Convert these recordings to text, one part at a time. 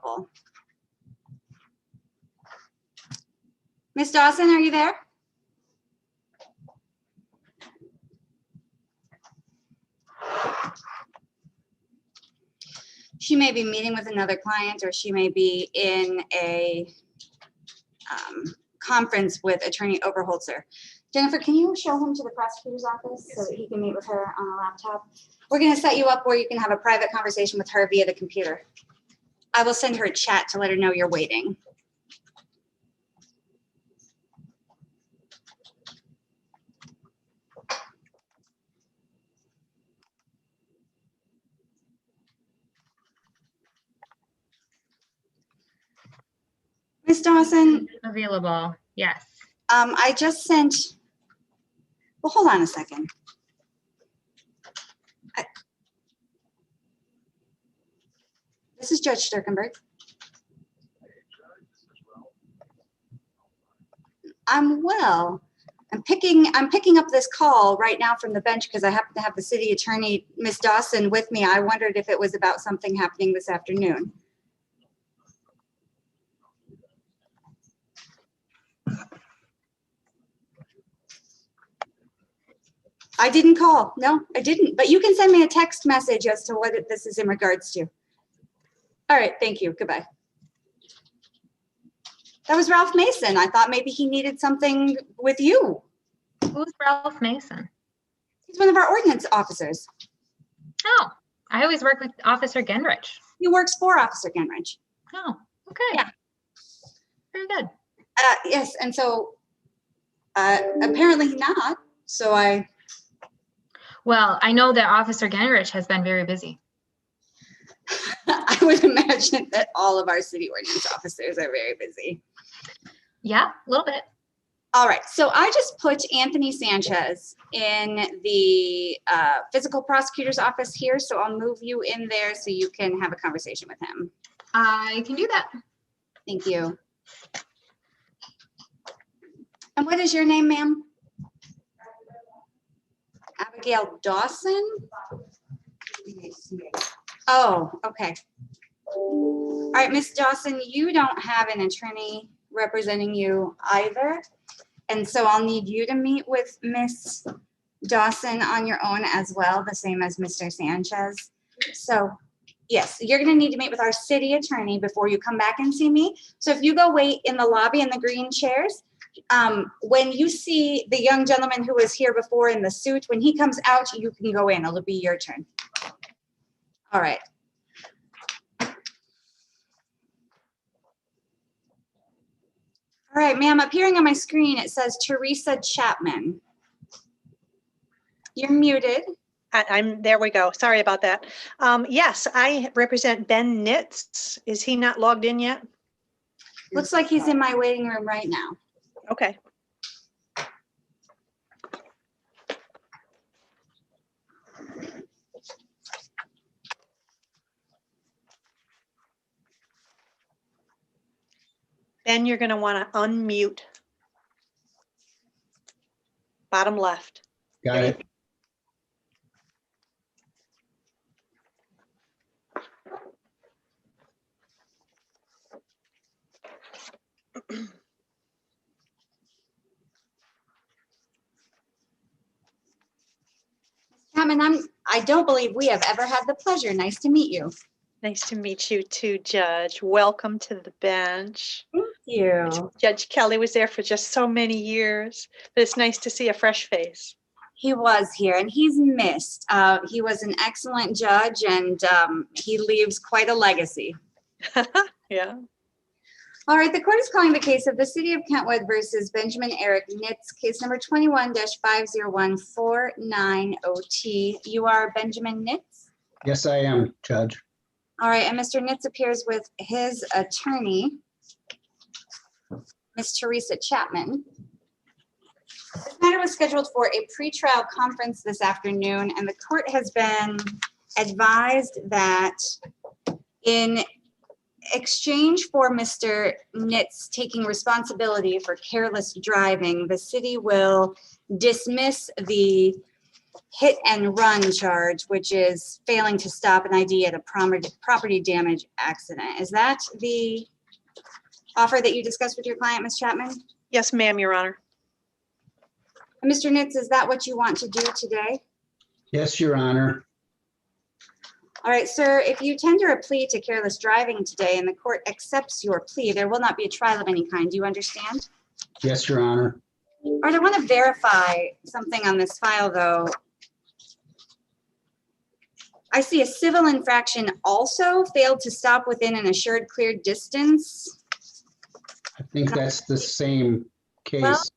helpful. Ms. Dawson, are you there? She may be meeting with another client, or she may be in a conference with Attorney Oberholzer. Jennifer, can you show him to the prosecutor's office so that he can meet with her on a laptop? We're going to set you up where you can have a private conversation with her via the computer. I will send her a chat to let her know you're waiting. Ms. Dawson? Available, yes. I just sent, well, hold on a second. This is Judge Sterkenburg. I'm well. I'm picking up this call right now from the bench because I happen to have the city attorney, Ms. Dawson, with me. I wondered if it was about something happening this afternoon. I didn't call. No, I didn't. But you can send me a text message as to what this is in regards to. All right. Thank you. Goodbye. That was Ralph Mason. I thought maybe he needed something with you. Who's Ralph Mason? He's one of our ordinance officers. Oh, I always work with Officer Genrich. He works for Officer Genrich. Oh, okay. Yeah. Very good. Yes. And so apparently not. So Well, I know that Officer Genrich has been very busy. I would imagine that all of our city ordinance officers are very busy. Yeah, a little bit. All right, so I just put Anthony Sanchez in the physical prosecutor's office here, so I'll move you in there so you can have a conversation with him. I can do that. Thank you. And what is your name, ma'am? Abigail Dawson? Oh, okay. All right, Ms. Dawson, you don't have an attorney representing you either. And so I'll need you to meet with Ms. Dawson on your own as well, the same as Mr. Sanchez. So yes, you're gonna need to meet with our city attorney before you come back and see me. So if you go wait in the lobby in the green chairs, when you see the young gentleman who was here before in the suit, when he comes out, you can go in. It'll be your turn. All right. All right, ma'am, appearing on my screen, it says Teresa Chapman. You're muted. There we go. Sorry about that. Yes, I represent Ben Nitz. Is he not logged in yet? Looks like he's in my waiting room right now. Okay. Ben, you're going to want to unmute. Bottom left. Got it. Chapman, I don't believe we have ever had the pleasure. Nice to meet you. Nice to meet you too, Judge. Welcome to the bench. Thank you. Judge Kelly was there for just so many years, but it's nice to see a fresh face. He was here and he's missed. He was an excellent judge and he leaves quite a legacy. Yeah. All right, the court is calling the case of the City of Kentwood versus Benjamin Eric Nitz, case number 21-50149OT. You are Benjamin Nitz? Yes, I am, Judge. All right, and Mr. Nitz appears with his attorney, Ms. Teresa Chapman. This matter was scheduled for a pretrial conference this afternoon, and the court has been advised that in exchange for Mr. Nitz taking responsibility for careless driving, the city will dismiss the hit and run charge, which is failing to stop an ID at a property damage accident. Is that the offer that you discussed with your client, Ms. Chapman? Yes, ma'am, Your Honor. And Mr. Nitz, is that what you want to do today? Yes, Your Honor. All right, sir, if you tender a plea to careless driving today and the court accepts your plea, there will not be a trial of any kind. Do you understand? Yes, Your Honor. All right, I want to verify something on this file, though. I see a civil infraction also failed to stop within an assured clear distance. I think that's the same Well, case.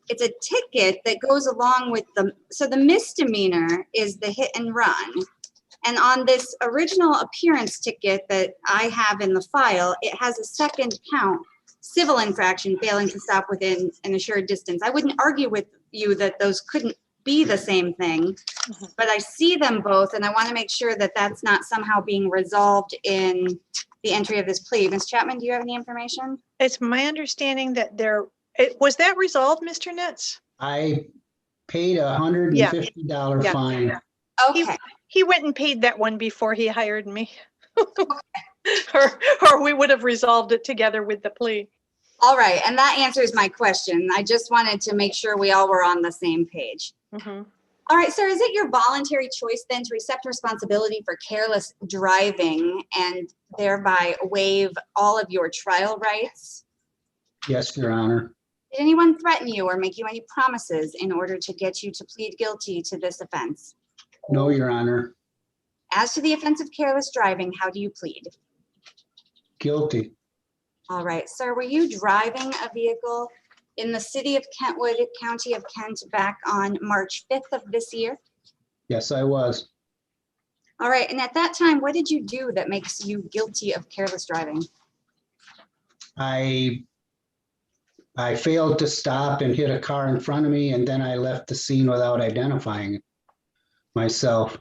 It's a ticket that goes along with so the misdemeanor is the hit and run. And on this original appearance ticket that I have in the file, it has a second count, civil infraction failing to stop within an assured distance. I wouldn't argue with you that those couldn't be the same thing, but I see them both, and I want to make sure that that's not somehow being resolved in the entry of this plea. Ms. Chapman, do you have any information? It's my understanding that was that resolved, Mr. Nitz? I paid a $150 Yeah. fine. Okay. He went and paid that one before he hired me. Or we would have resolved it together with the plea. All right, and that answers my question. I just wanted to make sure we all were on the same page. Mhm. All right, sir, is it your voluntary choice then to accept responsibility for careless driving and thereby waive all of your trial rights? Yes, Your Honor. Did anyone threaten you or make you any promises in order to get you to plead guilty to this offense? No, Your Honor. As to the offense of careless driving, how do you plead? Guilty. All right, sir, were you driving a vehicle in the city of Kentwood, County of Kent, back on March 5th of this year? Yes, I was. All right, and at that time, what did you do that makes you guilty of careless driving? I failed to stop and hit a car in front of me, and then I left the scene without identifying myself.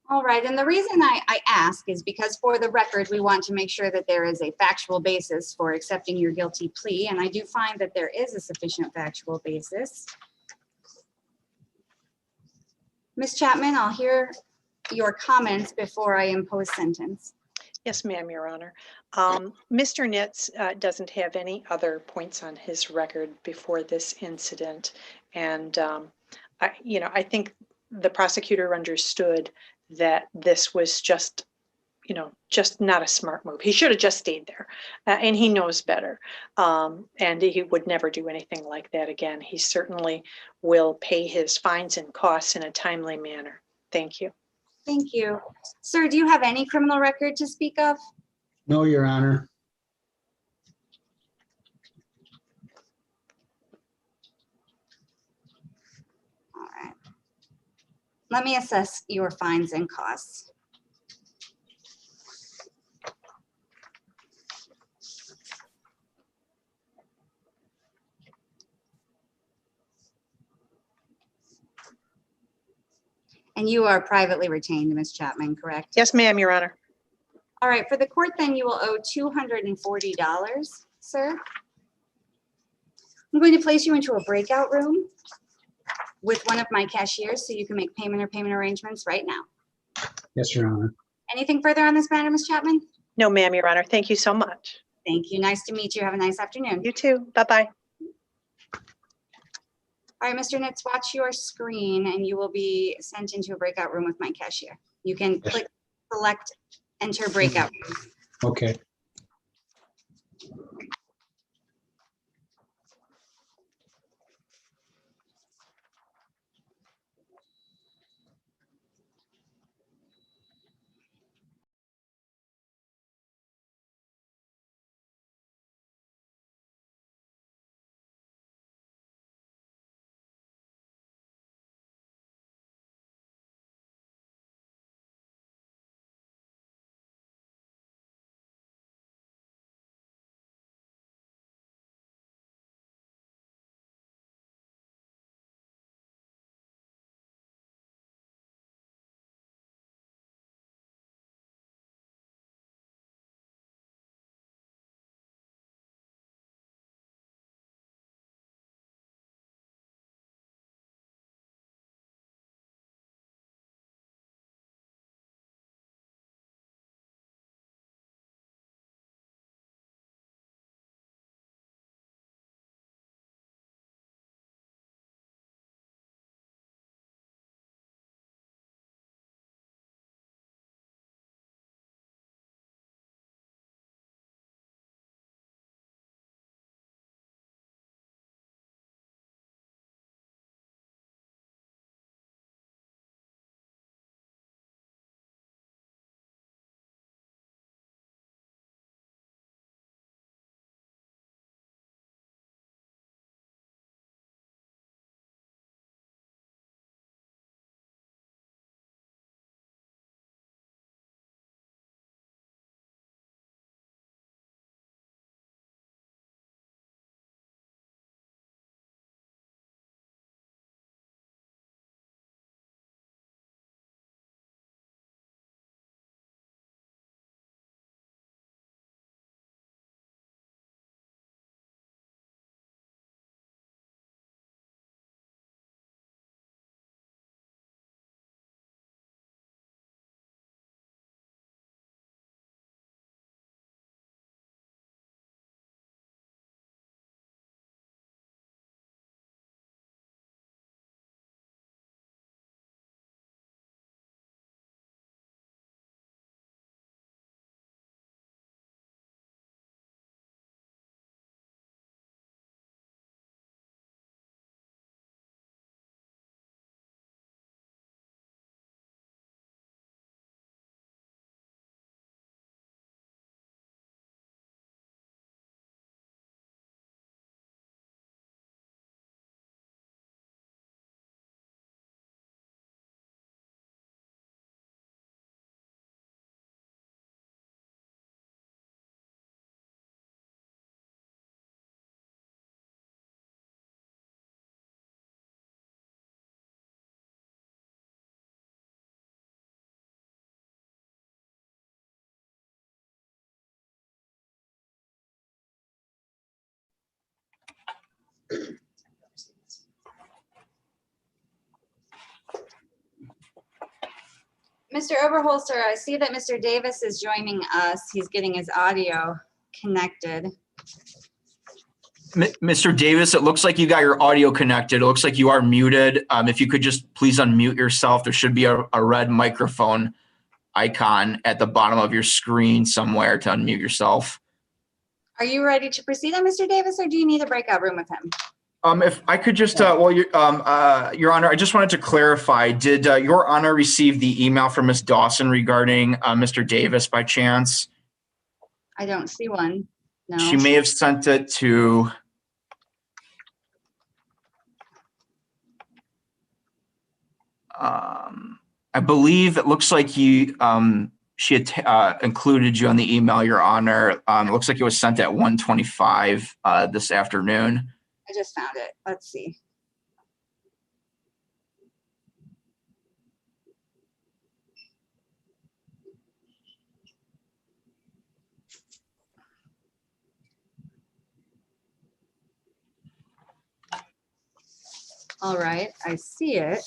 All right, and the reason I ask is because for the record, we want to make sure that there is a factual basis for accepting your guilty plea, and I do find that there is a sufficient factual basis. Ms. Chapman, I'll hear your comments before I impose sentence. Yes, ma'am, Your Honor. Mr. Nitz doesn't have any other points on his record before this incident. And, I think the prosecutor understood that this was just not a smart move. He should have just stayed there, and he knows better. And he would never do anything like that again. He certainly will pay his fines and costs in a timely manner. Thank you. Thank you. Sir, do you have any criminal record to speak of? No, Your Honor. All right. Let me assess your fines and costs. And you are privately retained, Ms. Chapman, correct? Yes, ma'am, Your Honor. All right, for the court then, you will owe $240, sir. I'm going to place you into a breakout room with one of my cashiers so you can make payment or payment arrangements right now. Yes, Your Honor. Anything further on this matter, Ms. Chapman? No, ma'am, Your Honor. Thank you so much. Thank you. Nice to meet you. Have a nice afternoon. You too. Bye-bye. All right, Mr. Nitz, watch your screen and you will be sent into a breakout room with my cashier. You can Yes. click, select, enter breakout room. Okay. Mr. Oberholzer, I see that Mr. Davis is joining us. He's getting his audio connected. Mr. Davis, it looks like you got your audio connected. It looks like you are muted. If you could just please unmute yourself. There should be a red microphone icon at the bottom of your screen somewhere to unmute yourself. Are you ready to proceed on Mr. Davis, or do you need a breakout room with him? If I could just, Your Honor, I just wanted to clarify, did Your Honor receive the email from Ms. Dawson regarding Mr. Davis by chance? I don't see one. No. She may have sent it to, I believe it looks like she had included you on the email, Your Honor. It looks like it was sent at 1:25 this afternoon. I just found it. Let's see. All right, I see it.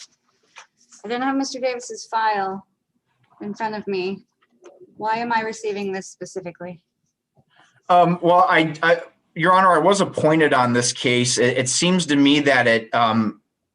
I don't have Mr. Davis's file in front of me. Why am I receiving this specifically? Well, Your Honor, I was appointed on this case. It seems to me that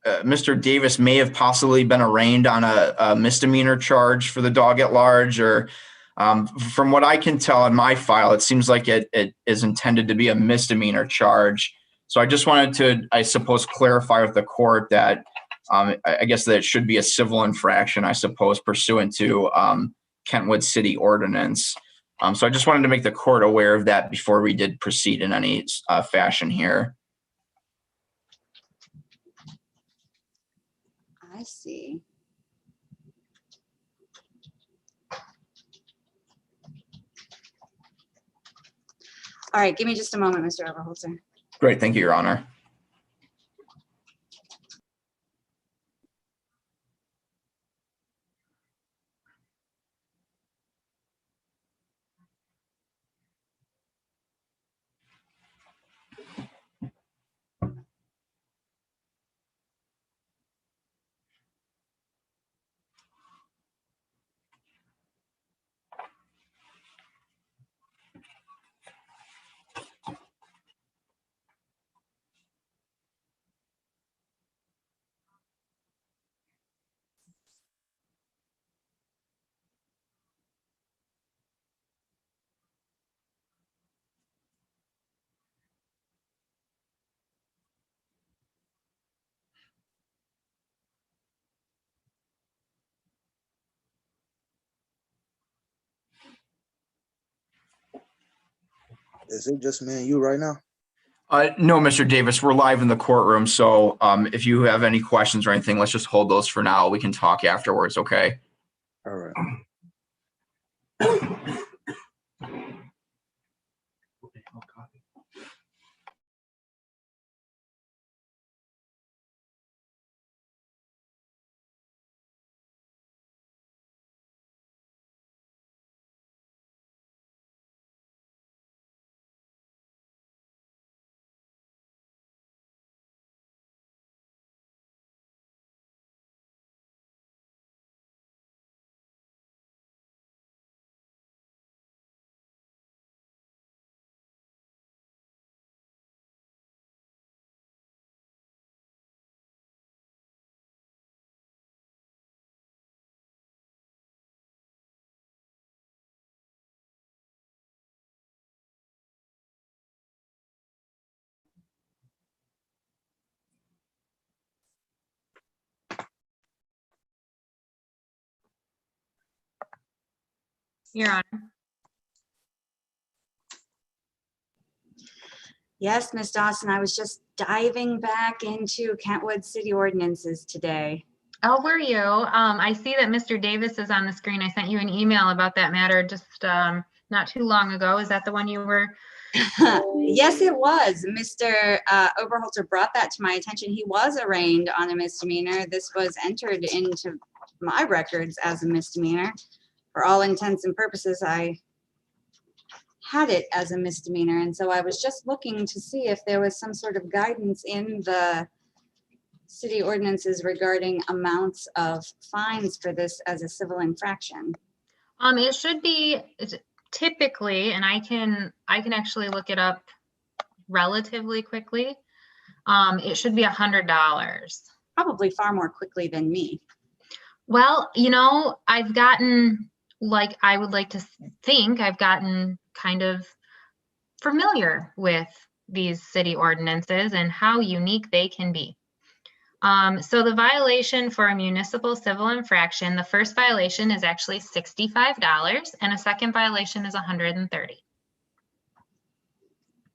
Mr. Davis may have possibly been arraigned on a misdemeanor charge for the dog at large, or from what I can tell in my file, it seems like it is intended to be a misdemeanor charge. So I just wanted to, I suppose, clarify with the court that I guess that it should be a civil infraction, I suppose, pursuant to Kentwood City Ordinance. So I just wanted to make the court aware of that before we did proceed in any fashion here. I see. All right, give me just a moment, Mr. Oberholzer. Great, thank you, Your Honor. Is it just me and you right now? No, Mr. Davis, we're live in the courtroom. So if you have any questions or anything, let's just hold those for now. We can talk afterwards, okay? All right. Your Honor. Yes, Ms. Dawson, I was just diving back into Kentwood City Ordinances today. Oh, were you? I see that Mr. Davis is on the screen. I sent you an email about that matter just not too long ago. Is that the one you were? Yes, it was. Mr. Oberholzer brought that to my attention. He was arraigned on a misdemeanor. This was entered into my records as a misdemeanor. For all intents and purposes, I had it as a misdemeanor. And so I was just looking to see if there was some sort of guidance in the city ordinances regarding amounts of fines for this as a civil infraction. It should be typically, and I can actually look it up relatively quickly. It should be $100. Probably far more quickly than me. Well, I've gotten, like, I would like to think I've gotten kind of familiar with these city ordinances and how unique they can be. So the violation for a municipal civil infraction, the first violation is actually $65 and a second violation is $130.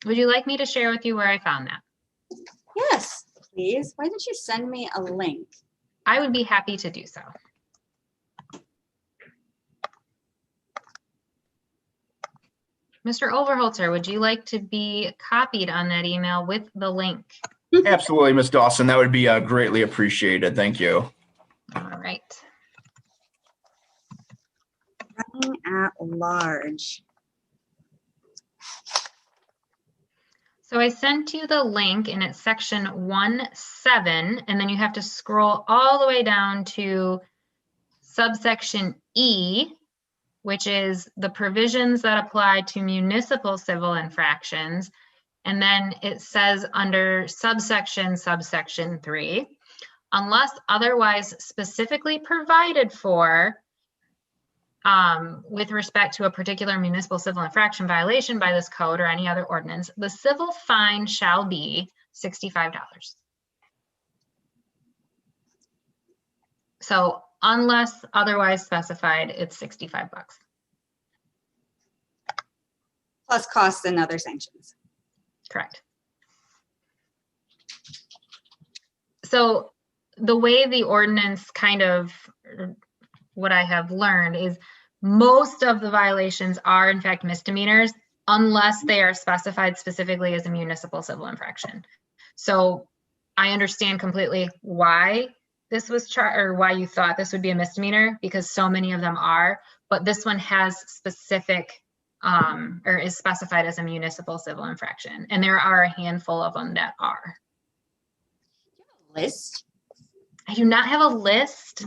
Would you like me to share with you where I found that? Yes, please. Why don't you send me a link? I would be happy to do so. Mr. Overholzer, would you like to be copied on that email with the link? Absolutely, Ms. Dawson. That would be greatly appreciated. Thank you. All right. Running at large. So I sent you the link and it's section 1.7, and then you have to scroll all the way down to subsection E, which is the provisions that apply to municipal civil infractions. And then it says under subsection 3, unless otherwise specifically provided for with respect to a particular municipal civil infraction violation by this code or any other ordinance, the civil fine shall be $65. So unless otherwise specified, it's $65. Plus costs and other sanctions. Correct. So the way the ordinance kind of, what I have learned is most of the violations are in fact misdemeanors unless they are specified specifically as a municipal civil infraction. So I understand completely why this was or why you thought this would be a misdemeanor, because so many of them are, but this one has specific or is specified as a municipal civil infraction. And there are a handful of them that are. List? I do not have a list.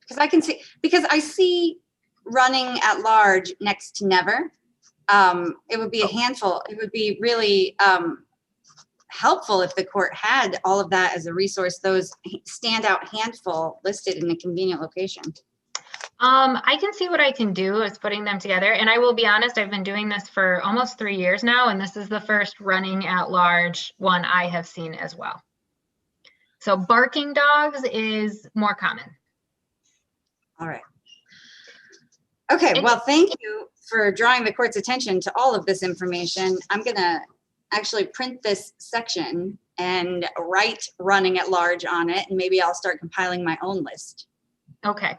Because I can see, because I see running at large next to never. It would be a handful. It would be really helpful if the court had all of that as a resource, those standout handful listed in a convenient location. I can see what I can do is putting them together. And I will be honest, I've been doing this for almost 3 years now, and this is the first running at large one I have seen as well. So barking dogs is more common. All right. Okay, well, thank you for drawing the court's attention to all of this information. I'm gonna actually print this section and write running at large on it, and maybe I'll start compiling my own list. Okay.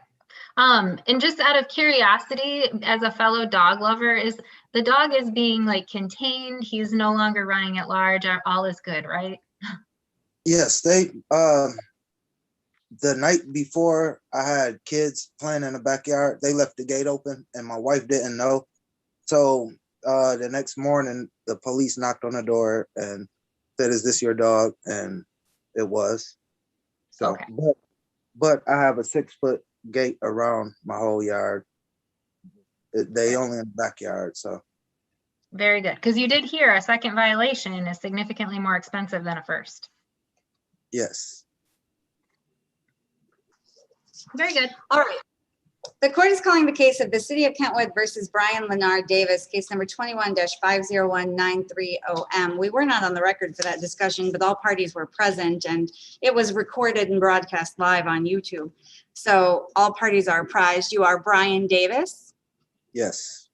And just out of curiosity, as a fellow dog lover, is the dog is being like contained? He's no longer running at large. All is good, right? Yes, they the night before I had kids playing in the backyard, they left the gate open and my wife didn't know. So the next morning the police knocked on the door and said, "Is this your dog?" And it was. So Okay. but I have a 6-foot gate around my whole yard. They only in the backyard, so. Very good. Because you did hear a second violation is significantly more expensive than a first. Yes. Very good. All right. The court is calling the case of the City of Kentwood versus Brian Leonard Davis, case number 21-501930M. We were not on the record for that discussion, but all parties were present and it was recorded and broadcast live on YouTube. So all parties are apprised. You are Brian Davis. Yes.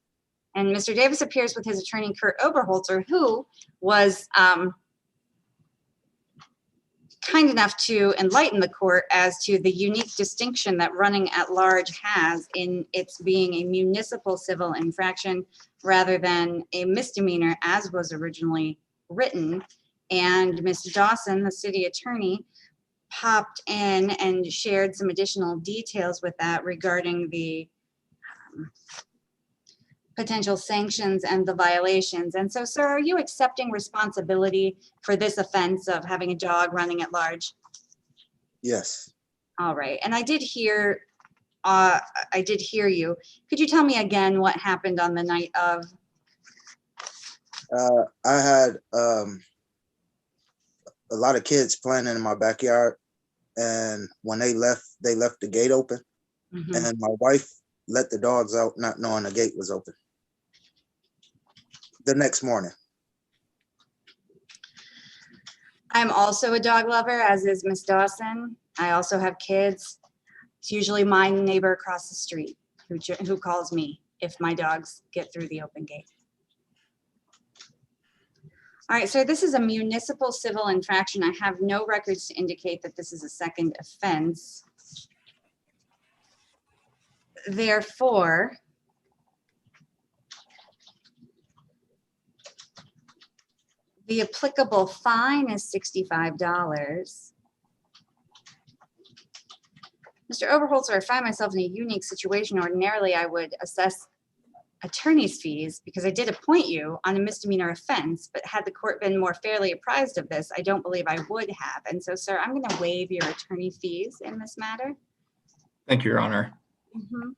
And Mr. Davis appears with his attorney, Kurt Oberholzer, who was kind enough to enlighten the court as to the unique distinction that running at large has in its being a municipal civil infraction rather than a misdemeanor as was originally written. And Ms. Dawson, the city attorney, popped in and shared some additional details with that regarding the potential sanctions and the violations. And so, sir, are you accepting responsibility for this offense of having a dog running at large? Yes. All right. And I did hear you. Could you tell me again what happened on the night of? I had a lot of kids playing in my backyard, and when they left the gate open, Mhm. and my wife let the dogs out not knowing the gate was open. The next morning. I'm also a dog lover, as is Miss Dawson. I also have kids. It's usually my neighbor across the street who calls me if my dogs get through the open gate. All right, so this is a municipal civil infraction. I have no records to indicate that this is a second offense. Therefore, the applicable fine is $65. Mr. Overholzer, I find myself in a unique situation. Ordinarily, I would assess attorney's fees because I did appoint you on a misdemeanor offense, but had the court been more fairly apprised of this, I don't believe I would have. And so, sir, I'm going to waive your attorney fees in this matter. Thank you, Your Honor. Mhm.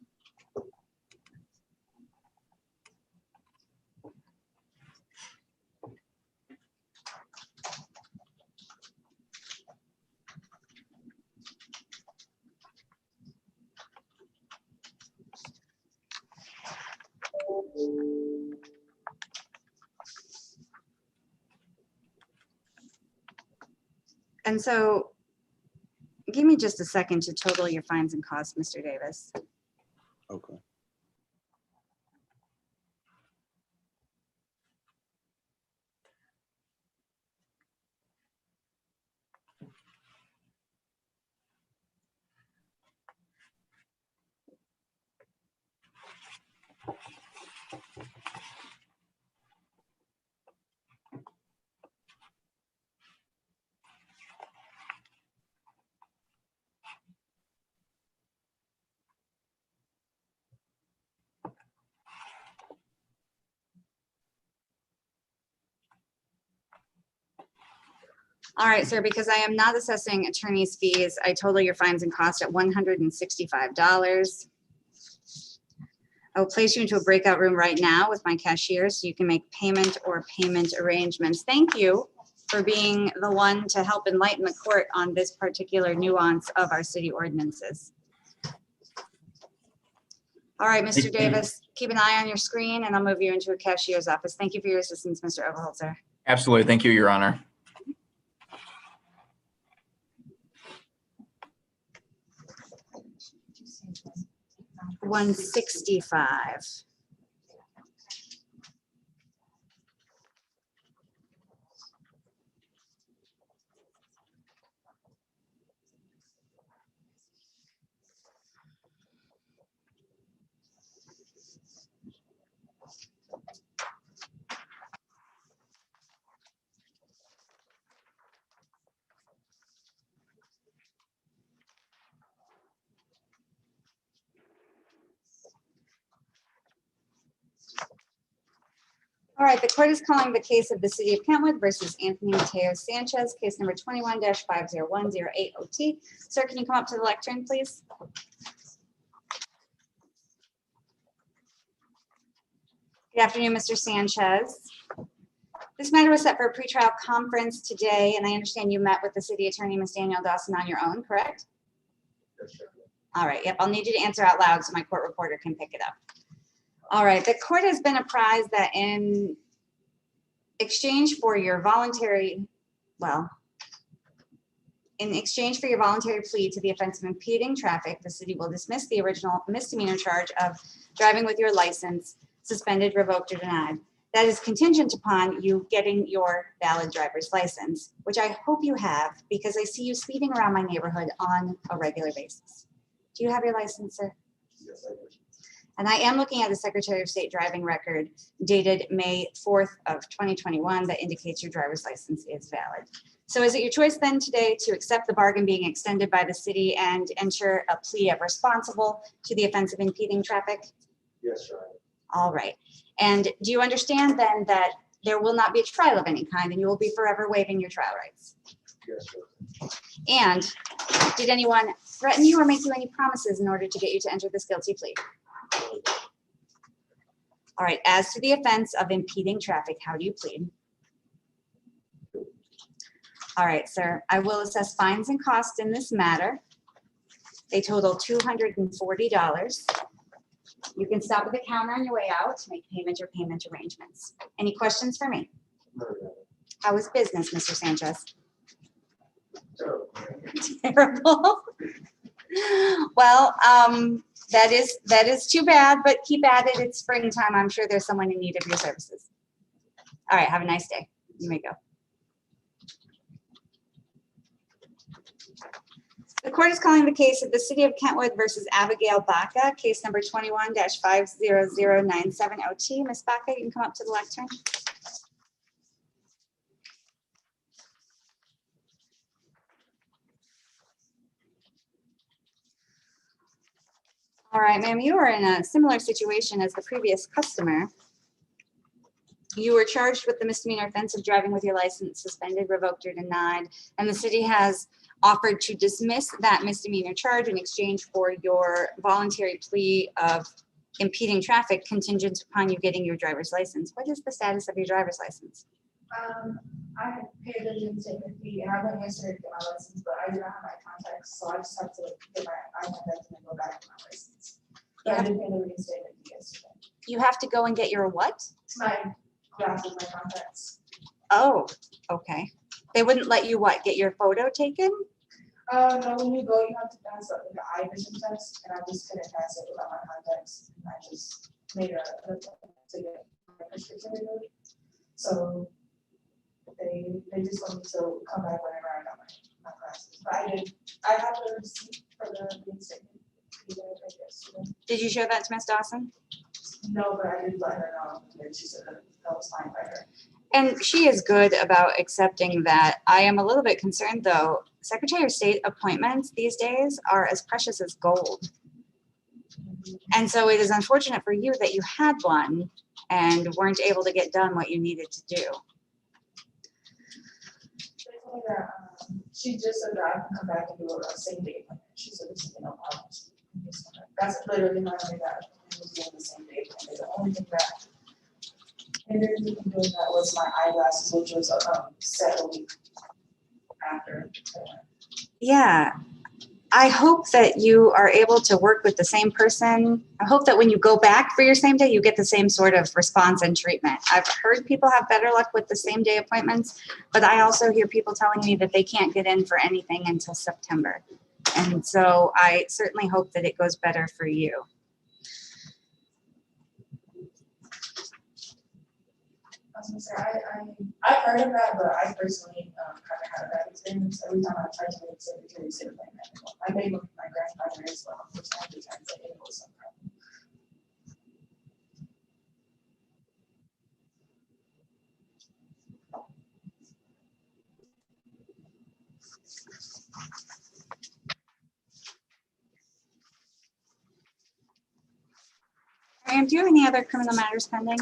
And so, give me just a second to total your fines and costs, Mr. Davis. Okay. All right, sir, because I am not assessing attorney's fees, I total your fines and costs at $165. I will place you into a breakout room right now with my cashier so you can make payment or payment arrangements. Thank you for being the one to help enlighten the court on this particular nuance of our city ordinances. All right, Mr. Davis, keep an eye on your screen and I'll move you into a cashier's office. Thank you for your assistance, Mr. Overholzer. Absolutely. Thank you, Your Honor. $165. All right, the court is calling the case of the city of Kentwood versus Anthony Mateo Sanchez, case number 21-50108OT. Sir, can you come up to the lectern, please? Good afternoon, Mr. Sanchez. This matter was set for a pretrial conference today, and I understand you met with the city attorney, Ms. Danielle Dawson, on your own, correct? Yes, sir. All right, yep, I'll need you to answer out loud so my court reporter can pick it up. All right, the court has been apprised that in exchange for your voluntary plea to the offense of impeding traffic, the city will dismiss the original misdemeanor charge of driving with your license suspended, revoked, or denied. That is contingent upon you getting your valid driver's license, which I hope you have because I see you speeding around my neighborhood on a regular basis. Do you have your license, sir? Yes, I do. And I am looking at the Secretary of State driving record dated May 4th of 2021 that indicates your driver's license is valid. So is it your choice then today to accept the bargain being extended by the city and enter a plea of responsible to the offense of impeding traffic? Yes, sir. All right. And do you understand then that there will not be a trial of any kind and you will be forever waiving your trial rights? Yes, sir. And did anyone threaten you or make you any promises in order to get you to enter this guilty plea? All right, as to the offense of impeding traffic, how do you plead? All right, sir, I will assess fines and costs in this matter. They total $240. You can stop at the counter on your way out to make payment or payment arrangements. Any questions for me? How is business, Mr. Sanchez? Terrible. Well, that is too bad, but keep at it. It's springtime. I'm sure there's someone in need of your services. All right, have a nice day. You may go. The court is calling the case of the City of Kentwood versus Abigail Baca, case number 21-50097OT. Ms. Baca, you can come up to the lectern. All right, ma'am, you are in a similar situation as the previous customer. You were charged with the misdemeanor offense of driving with your license suspended, revoked, or denied, and the city has offered to dismiss that misdemeanor charge in exchange for your voluntary plea of impeding traffic contingent upon you getting your driver's license. What is the status of your driver's license? I paid the reinstatement fee and I went yesterday to get my license, but I do not have my contacts, so I just have to get my iPad and then go back to my license. But I did pay the reinstatement fee yesterday. You have to go and get your what? My glasses, my contacts. Oh, okay. They wouldn't let you what? Get your photo taken? No, when you go, you have to pass up the eye vision test, and I just couldn't pass it without my contacts. And I just made an appointment to get my prescription removed. So they just want me to come back whenever I got my glasses. But I have the receipt for the reinstatement. Did you show that to Ms. Dawson? No, but I did let her know, and she said that was fine by her. And she is good about accepting that. I am a little bit concerned, though. Secretary of State appointments these days are as precious as gold. And so it is unfortunate for you that you had one and weren't able to get done what you needed to do. They told me that she just said that I can come back and do a same day appointment. She said this is no problem. That's literally my only that I was doing the same day appointment. The only thing that hindered me from doing that was my eyeglasses, which was set a week after. Yeah. I hope that you are able to work with the same person. I hope that when you go back for your same day, you get the same sort of response and treatment. I've heard people have better luck with the same day appointments, but I also hear people telling me that they can't get in for anything until September. And so I certainly hope that it goes better for you. I was gonna say, I've heard of that, but I personally haven't had a bad experience. Every time I tried to make Secretary of State appointment, I made with my grandfather as well, which I had to translate it was some problem. Miriam, do you have any other criminal matters pending?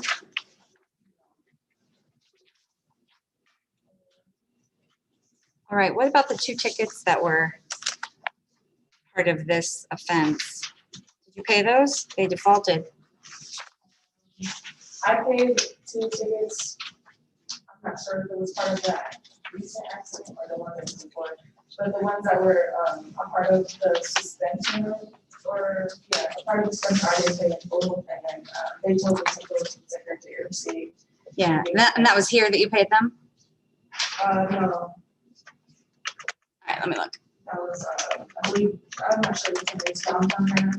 All right, what about the 2 tickets that were part of this offense? Did you pay those? They defaulted. I paid 2 tickets. I'm not sure if it was part of that recent accident or the one that was before, but the ones that were a part of the suspension or a part of the suspension, I didn't pay in full, and then they told me to go to the Secretary of State. Yeah, and that was here that you paid them? No, All right, let me look. that was, I believe, I'm not sure if it's found on there.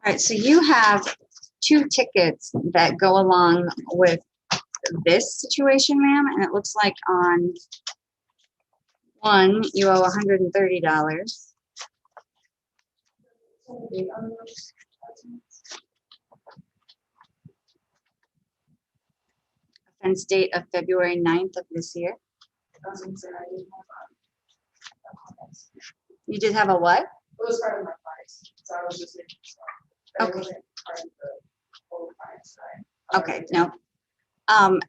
All right, so you have 2 tickets that go along with this situation, ma'am, and it looks like on one, you owe $130. Offense date of February 9th of this year. You did have a what? It was part of my price, so I was just making sure. That it Okay. wasn't part of the whole price, right? Okay, no.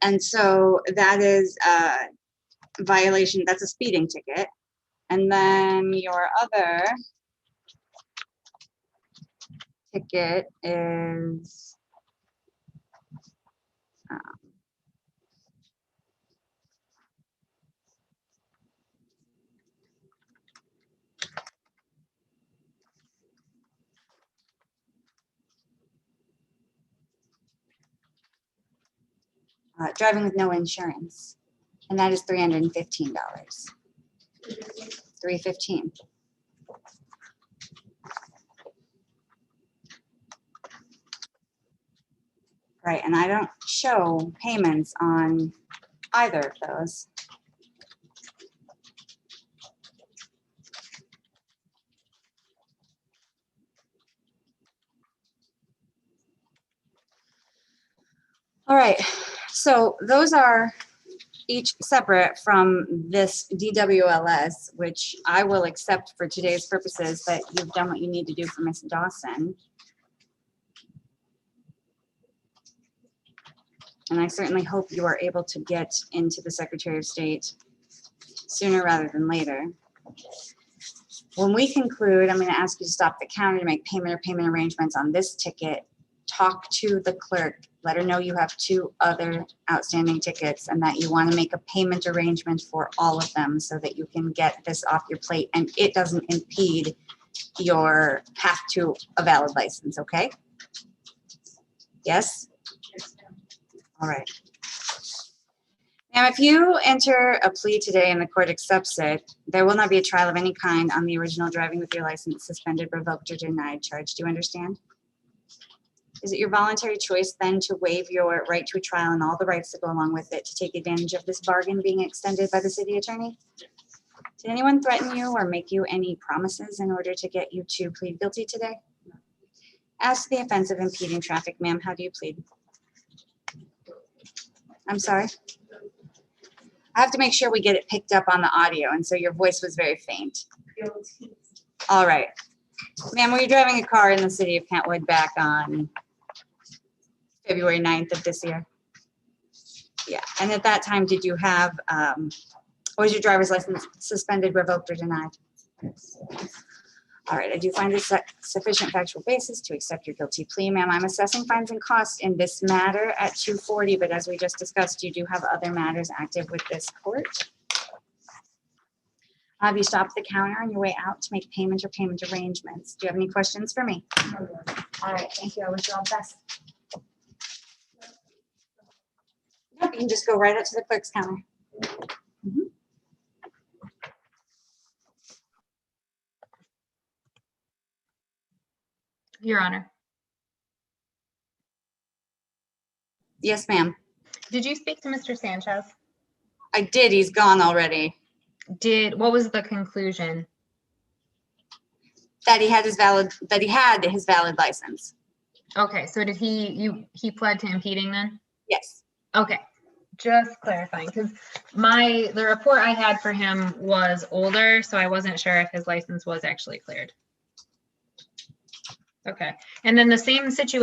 And so that is a violation, that's a speeding ticket. And then your other ticket is driving with no insurance, and that is $315. $315. Right, and I don't show payments on either of those. All right, so those are each separate from this DWLS, which I will accept for today's purposes that you've done what you need to do for Ms. Dawson. And I certainly hope you are able to get into the Secretary of State sooner rather than later. When we conclude, I'm going to ask you to stop the counter to make payment or payment arrangements on this ticket. Talk to the clerk, let her know you have 2 other outstanding tickets and that you want to make a payment arrangement for all of them so that you can get this off your plate and it doesn't impede your path to a valid license, okay? Yes? All right. Now, if you enter a plea today and the court accepts it, there will not be a trial of any kind on the original driving with your license suspended, revoked, or denied charge. Do you understand? Is it your voluntary choice then to waive your right to a trial and all the rights that go along with it to take advantage of this bargain being extended by the city attorney? Did anyone threaten you or make you any promises in order to get you to plead guilty today? As to the offense of impeding traffic, ma'am, how do you plead? I'm sorry? I have to make sure we get it picked up on the audio, and so your voice was very faint. Guilty. All right. Ma'am, were you driving a car in the city of Kentwood back on February 9th of this year? Yeah, and at that time, did you have, was your driver's license suspended, revoked, or denied? All right, I do find this sufficient factual basis to accept your guilty plea, ma'am. I'm assessing fines and costs in this matter at $240, but as we just discussed, you do have other matters active with this court. Have you stopped the counter on your way out to make payment or payment arrangements? Do you have any questions for me? All right, thank you. I wish you all the best. Nope, you can just go right up to the clerk's counter. Mhm. Your Honor, Yes, ma'am. did you speak to Mr. Sanchez? I did. He's gone already. What was the conclusion? That he had his valid license. Okay, so did he pled to impeding then? Yes. Okay, just clarifying, because the report I had for him was older, so I wasn't sure if his license was actually cleared. Okay, and then the same situation